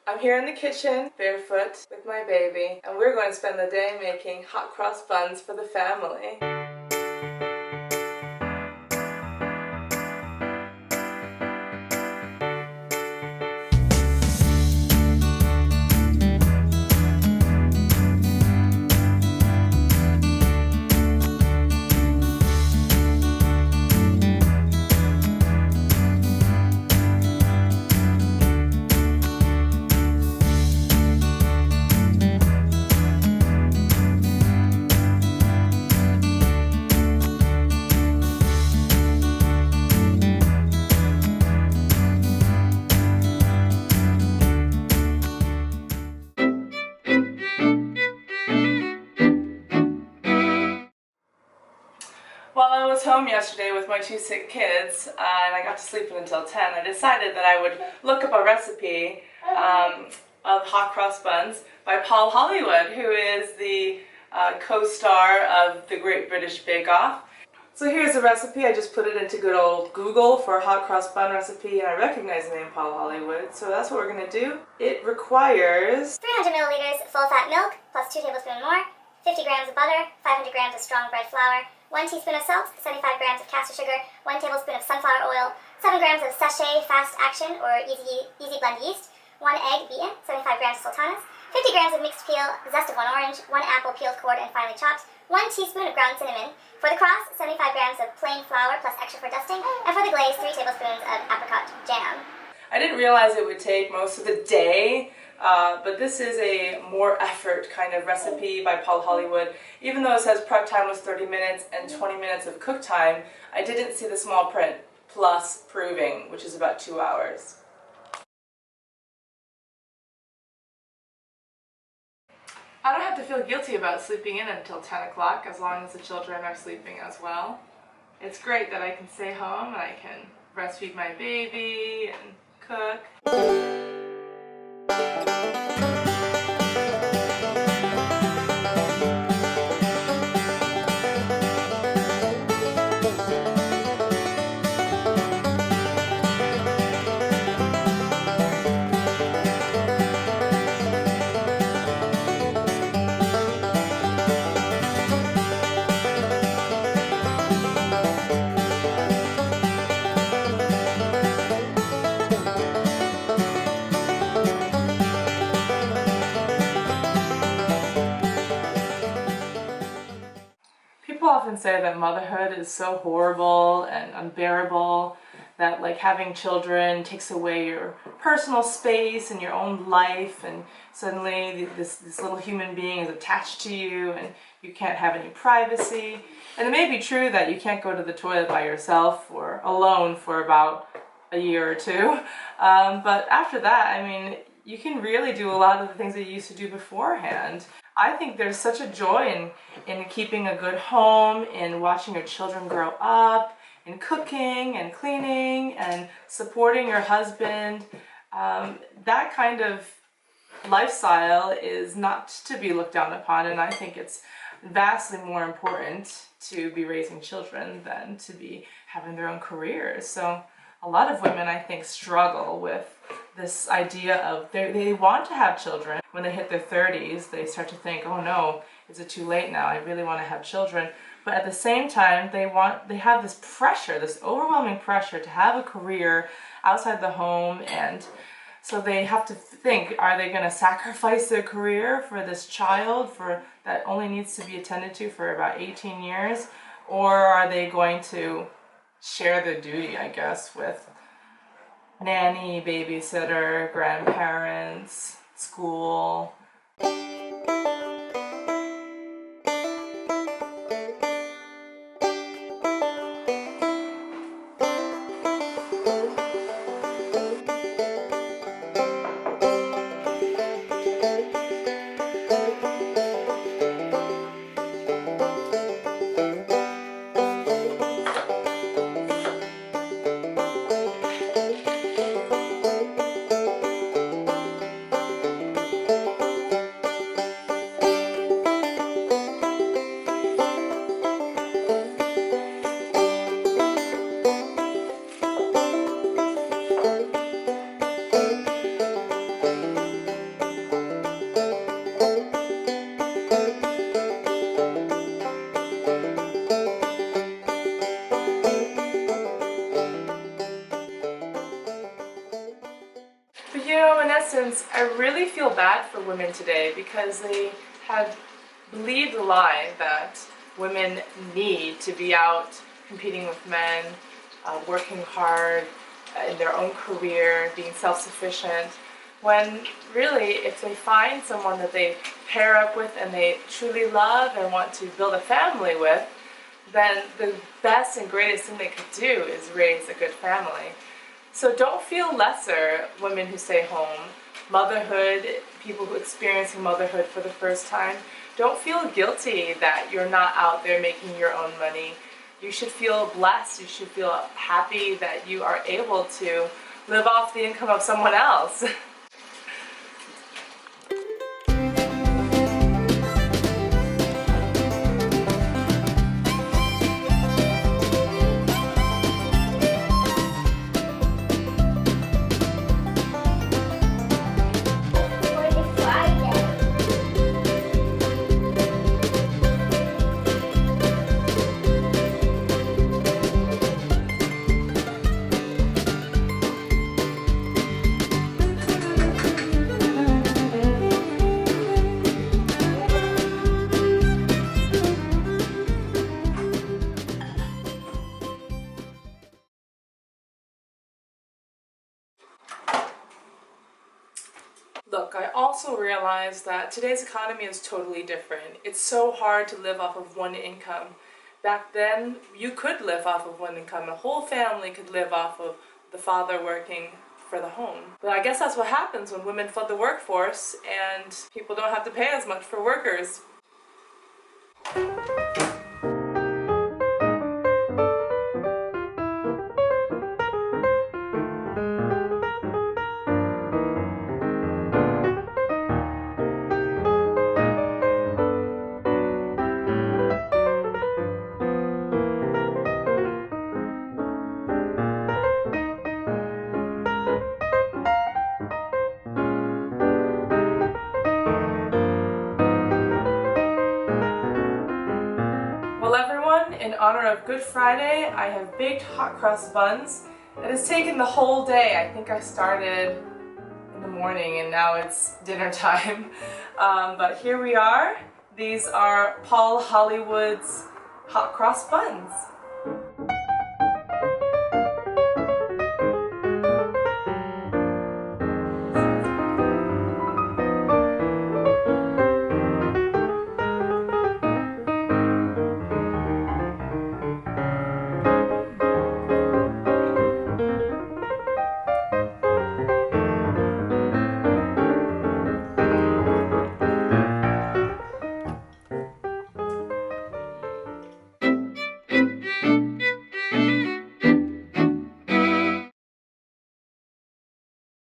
I'm here in the kitchen, barefoot, with my baby, and we're going to spend the day making hot cross buns for the family. While I was home yesterday with my 2 sick kids, and I got to sleep until 10, I decided that I would look up a recipe of hot cross buns by Paul Hollywood, who is the co-star of The Great British Bake Off. So here's the recipe. I just put it into good old Google for a hot cross bun recipe, and I recognize the name Paul Hollywood, so that's what we're going to do. It requires 300 milliliters full-fat milk, plus 2 tablespoons more, 50 grams of butter, 500 grams of strong bread flour, 1 teaspoon of salt, 75 grams of castor sugar, 1 tablespoon of sunflower oil, 7 grams of sachet fast action or easy blend yeast, 1 egg beaten, 75 grams of sultanas, 50 grams of mixed peel, zest of 1 orange, 1 apple peeled, cored, and finely chopped, 1 teaspoon of ground cinnamon. For the cross, 75 grams of plain flour plus extra for dusting, and for the glaze, 3 tablespoons of apricot jam. I didn't realize it would take most of the day, but this is a more effort kind of recipe by Paul Hollywood. Even though it says prep time was 30 minutes and 20 minutes of cook time, I didn't see the small print plus proving, which is about 2 hours. I don't have to feel guilty about sleeping in until 10 o'clock as long as the children are sleeping as well. It's great that I can stay home and I can breastfeed my baby and cook. People often say that motherhood is so horrible and unbearable, that like having children takes away your personal space and your own life, and suddenly this little human being is attached to you and you can't have any privacy. And it may be true that you can't go to the toilet by yourself or alone for about a year or two, but after that, I mean, you can really do a lot of the things that you used to do beforehand. I think there's such a joy in keeping a good home, in watching your children grow up, in cooking and cleaning and supporting your husband. That kind of lifestyle is not to be looked down upon, and I think it's vastly more important to be raising children than to be having their own careers. So a lot of women, I think, struggle with this idea of they want to have children. When they hit their 30s, they start to think, oh no, is it too late now? I really want to have children. But at the same time, they have this pressure, this overwhelming pressure to have a career outside the home, and so they have to think, are they going to sacrifice their career for this child that only needs to be attended to for about 18 years? Or are they going to share the duty, I guess, with nanny, babysitter, grandparents, school? know, in essence, I really feel bad for women today because they have believed the lie that women need to be out competing with men, working hard in their own career, being self-sufficient, when really if they find someone that they pair up with and they truly love and want to build a family with, then the best and greatest thing they could do is raise a good family. So don't feel lesser, women who stay home. Motherhood, people who are experiencing motherhood for the first time, don't feel guilty that you're not out there making your own money. You should feel blessed, you should feel happy that you are able to live off the income of someone else. Look, I also realize that today's economy is totally different. It's so hard to live off of one income. Back then, you could live off of one income. A whole family could live off of the father working for the home. But I guess that's what happens when women flood the workforce and people don't have to pay as much for workers. Well everyone, in honor of Good Friday, I have baked hot cross buns. It has taken the whole day. I think I started in the morning and now it's dinner time. But here we are. These are Paul Hollywood's hot cross buns.